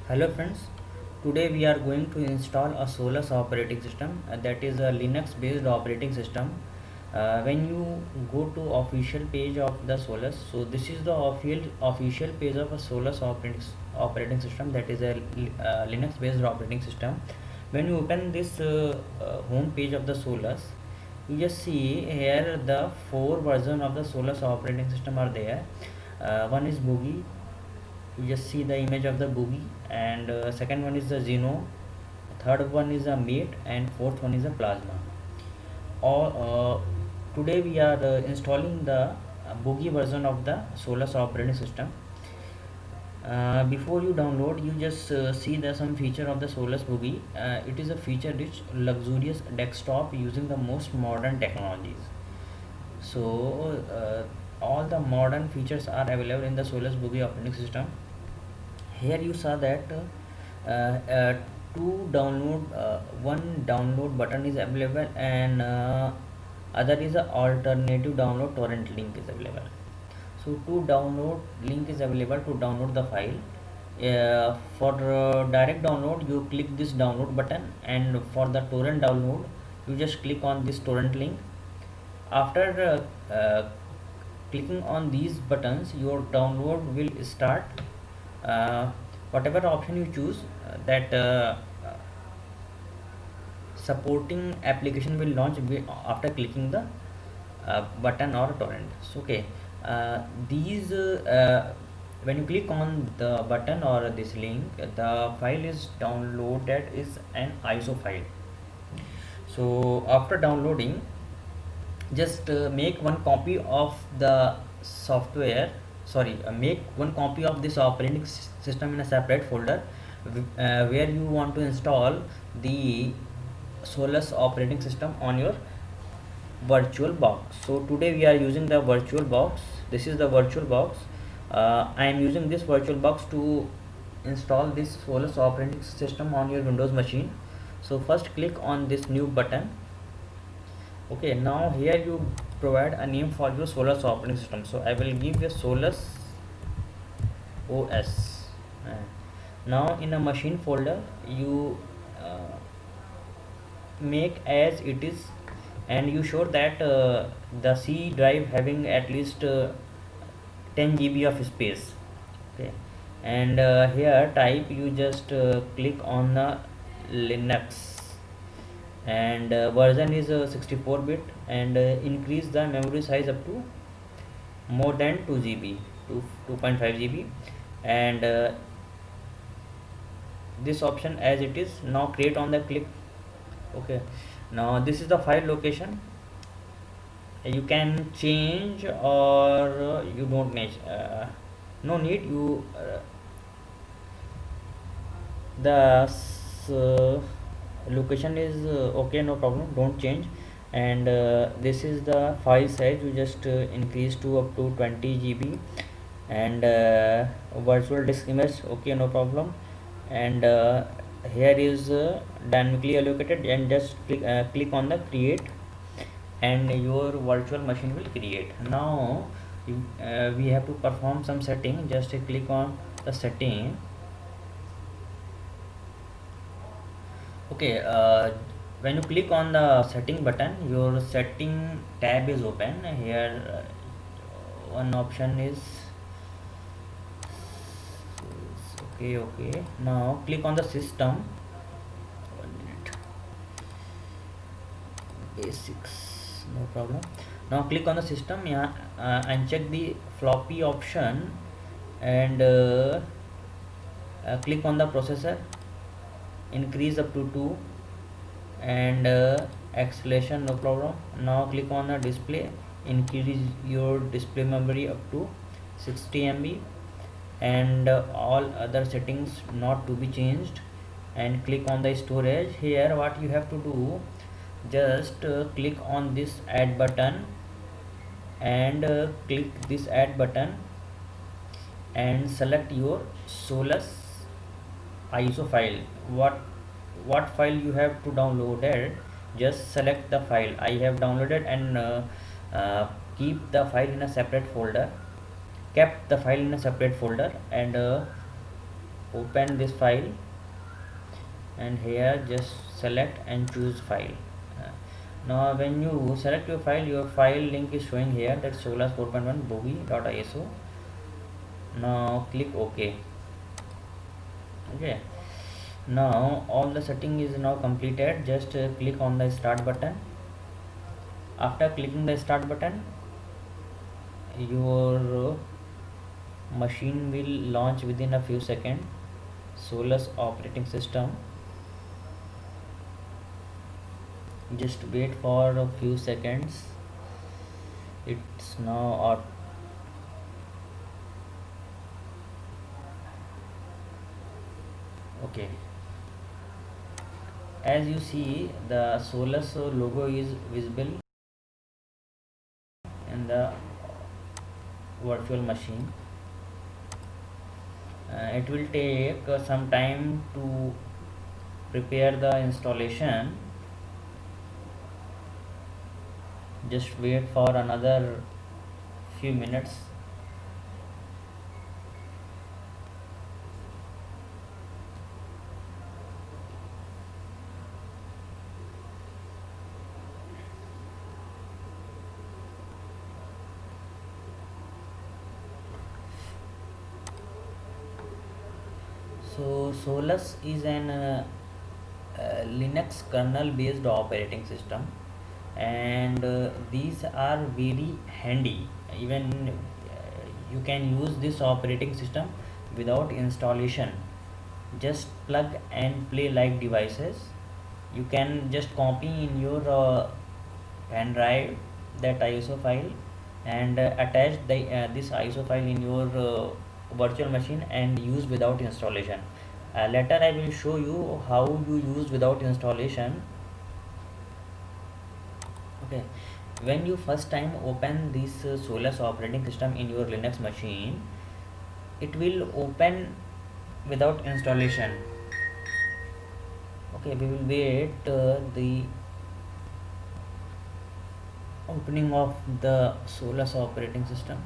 Hello friends, today we are going to install a Solus operating system that is a Linux based operating system. When you go to official page of the Solus, so this is the official page of a Solus operating system, that is a Linux based operating system. When you open this home page of the Solus, you just see here the four version of the Solus operating system are there. One is Boogie. You just see the image of the Boogie, and second one is the Zeno, third one is a Mate, and fourth one is a Plasma. All Today we are installing the Boogie version of the Solus operating system. Before you download, you just see the some feature of the Solus Boogie. It is a feature rich luxurious desktop using the most modern technologies. So all the modern features are available in the Solus Boogie operating system. Here you saw that to download one download button is available, and other is a alternative download torrent link is available. So to download link is available to download the file. For direct download, you click this download button, and for the torrent download, you just click on this torrent link. After clicking on these buttons, your download will start. uh, Whatever option you choose, that supporting application will launch after clicking the button or torrent. So, okay, these when you click on the button or this link, the file is downloaded is an ISO file. So after downloading, just make one copy of the software, sorry, make one copy of this operating system in a separate folder, where you want to install the Solus operating system on your virtual box. So today we are using the virtual box. This is the virtual box. I am using this virtual box to install this Solus operating system on your Windows machine. So first click on this new button. Okay, now here you provide a name for your Solus operating system. So I will give a Solus OS. Now in a machine folder, you make as it is, and you show that the C drive having at least 10 GB of space. Okay, and here type, you just click on the Linux, and version is 64-bit, and increase the memory size up to more than 2 GB to 2.5 GB, and this option as it is. Now create on the click. Okay, now this is the file location. You can change, or you don't need, no need, you the location is okay, no problem, don't change. And this is the file size, you just increase to up to 20 GB, and virtual disk image, okay, no problem. And here is dynamically allocated, and just click on the create, and your virtual machine will create. Now we have to perform some setting. Just click on the setting. Okay, when you click on the setting button, your setting tab is open. Here one option is okay. Okay, now click on the system. 1 minute. Basics, no problem. Now click on the system, yeah, and check the floppy option, and click on the processor, increase up to 2, and acceleration, no problem. Now click on the display, increase your display memory up to 60 MB, and all other settings not to be changed. And click on the storage. Here what you have to do, just click on this add button, and click this add button, and select your Solus ISO file. What file you have to download it, just select the file. I have downloaded, and keep the file in a separate folder, kept the file in a separate folder, and open this file, and here just select and choose file. Uh, Now when you select your file link is showing here, that Solus 4.1 boogie.iso. Now click OK. Okay, now all the setting is now completed. Just click on the start button. After clicking the start button, your machine will launch within a few seconds. Solus operating system, just wait for a few seconds. It's now okay. As you see, the Solus logo is visible in the virtual machine. It will take some time to prepare the installation. Just wait for another few minutes. So Solus is an Linux kernel based operating system, and these are very handy. Even you can use this operating system without installation. Just plug and play like devices. You can just copy in your pen drive that ISO file, and attach this ISO file in your virtual machine and use without installation. Later I will show you how you use without installation. Okay, when you first time open this Solus operating system in your Linux machine, it will open without installation. Okay, we will wait the opening of the Solus operating system.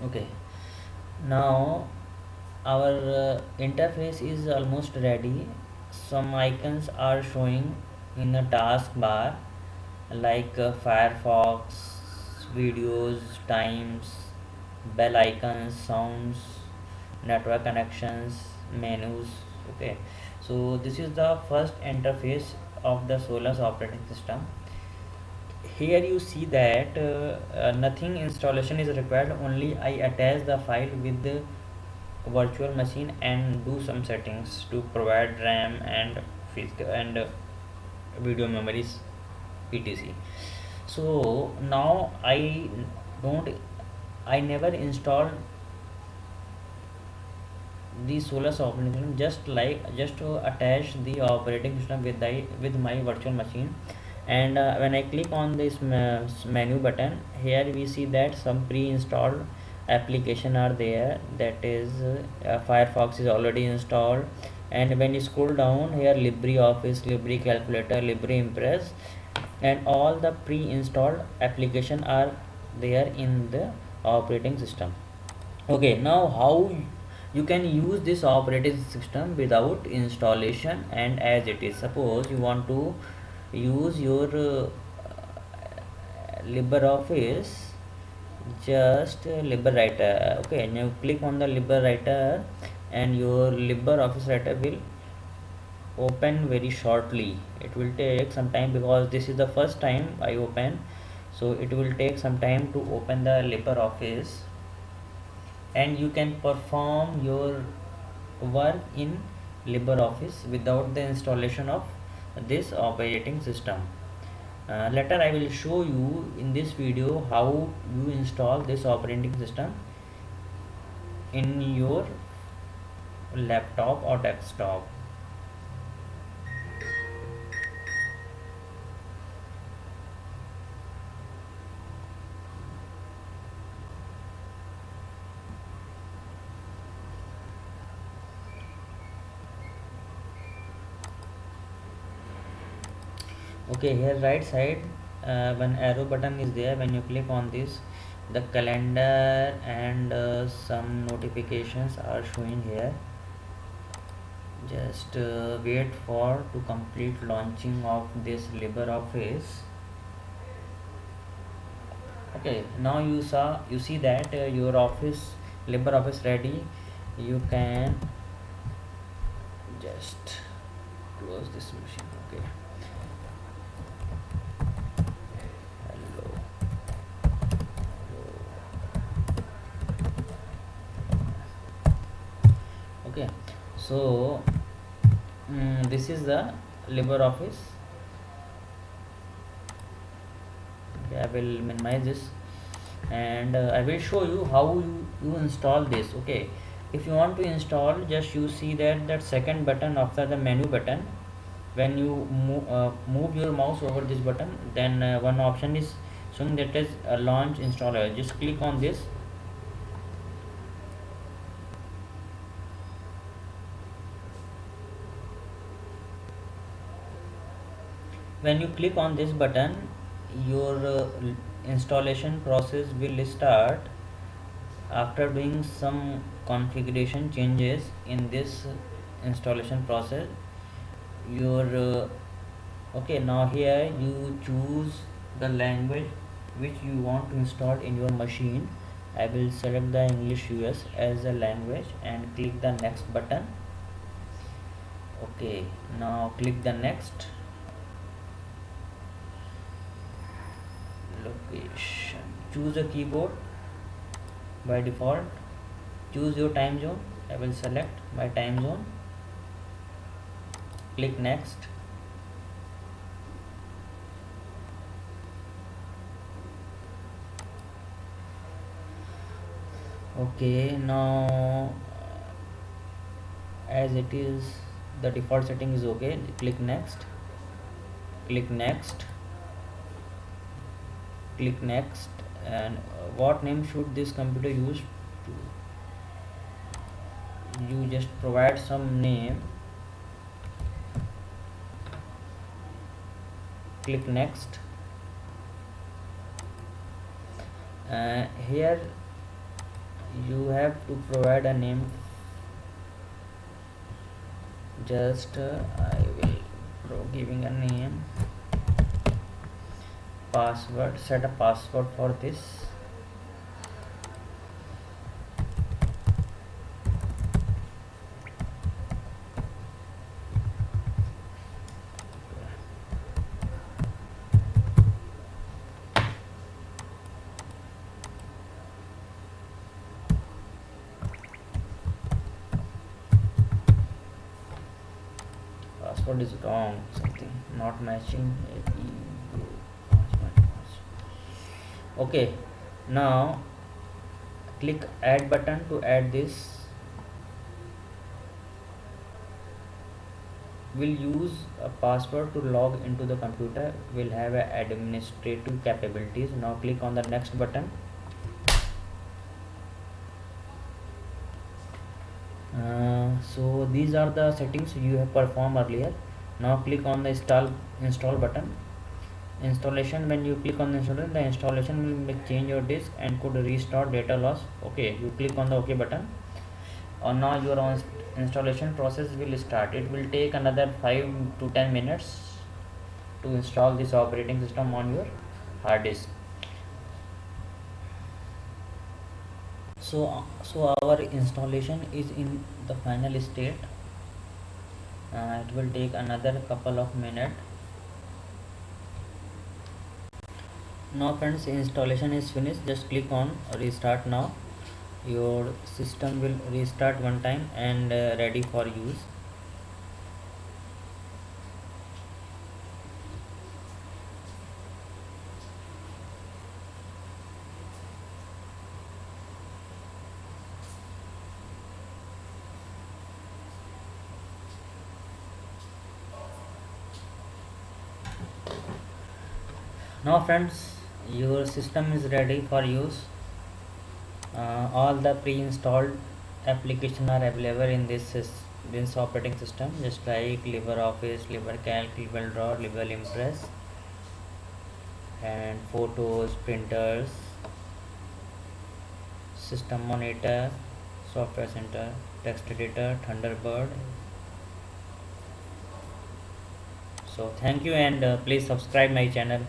Okay, now our interface is almost ready. Some icons are showing in the taskbar, like Firefox, videos, times, bell icons, sounds, network connections, menus. Okay, so this is the first interface of the Solus operating system. Here you see that nothing installation is required, only I attach the file with the virtual machine and do some settings to provide RAM and physical and video memories, etc. So now don't I never installed the Solus operating system, just to attach the operating system with my virtual machine. And when I click on this menu button, here we see that some pre-installed application are there. That is Firefox is already installed, and when you scroll down here, LibreOffice, LibreCalculator, LibreImpress, and all the pre-installed application are there in the operating system. Okay, now how you can use this operating system without installation and as it is. Suppose you want to use your LibreOffice, just LibreWriter. Okay, now click on the LibreWriter and your LibreOffice writer will open very shortly. It will take some time because this is the first time I open, so it will take some time to open the LibreOffice, and you can perform your work in LibreOffice without the installation of this operating system. Later I will show you in this video how you install this operating system in your laptop or desktop. Okay, here right side, one arrow button is there. When you click on this, the calendar and some notifications are showing here. Just wait for to complete launching of this LibreOffice. Okay, now you see that your office LibreOffice ready. You can just close this machine. Okay, hello. Okay, so this is the LibreOffice. Okay, I will minimize this, and I will show you how you install this. Okay, if you want to install, just you see that second button after the menu button. When you move your mouse over this button, then one option is showing that is launch installer. Just click on this. When you click on this button, your installation process will start. After doing some configuration changes in this installation process, your okay, now here you choose the language which you want to install in your machine. I will select the English US as a language and click the next button. Okay, now click the next. Location, choose a keyboard. By default, choose your time zone. I will select my time zone. Click next. Okay, now as it is, the default setting is okay. Click next. Click next. Click next. And what name should this computer use to? You just provide some name. Click next. Here you have to provide a name. Just I will giving a name, password, set a password for this. Password is wrong, something not matching. Okay, now click add button to add this. Will use a password to log into the computer. Will have a administrative capabilities. Now click on the next button. So these are the settings you have performed earlier. Now click on the install button. Installation, when you click on the installation will make change your disk and could restart data loss. Okay, you click on the OK button. Now your installation process will start. It will take another 5 to 10 minutes to install this operating system on your hard disk. So our installation is in the final state. It will take another couple of minutes. Now friends, installation is finished. Just click on restart now. Your system will restart one time and ready for use. Now friends, your system is ready for use. All the pre-installed applications are available in this operating system, just like LibreOffice, LibreCalc, LibreDraw, LibreImpress. and photos, printers, system monitor, software center, text editor, Thunderbird. So thank you, and please subscribe my channel.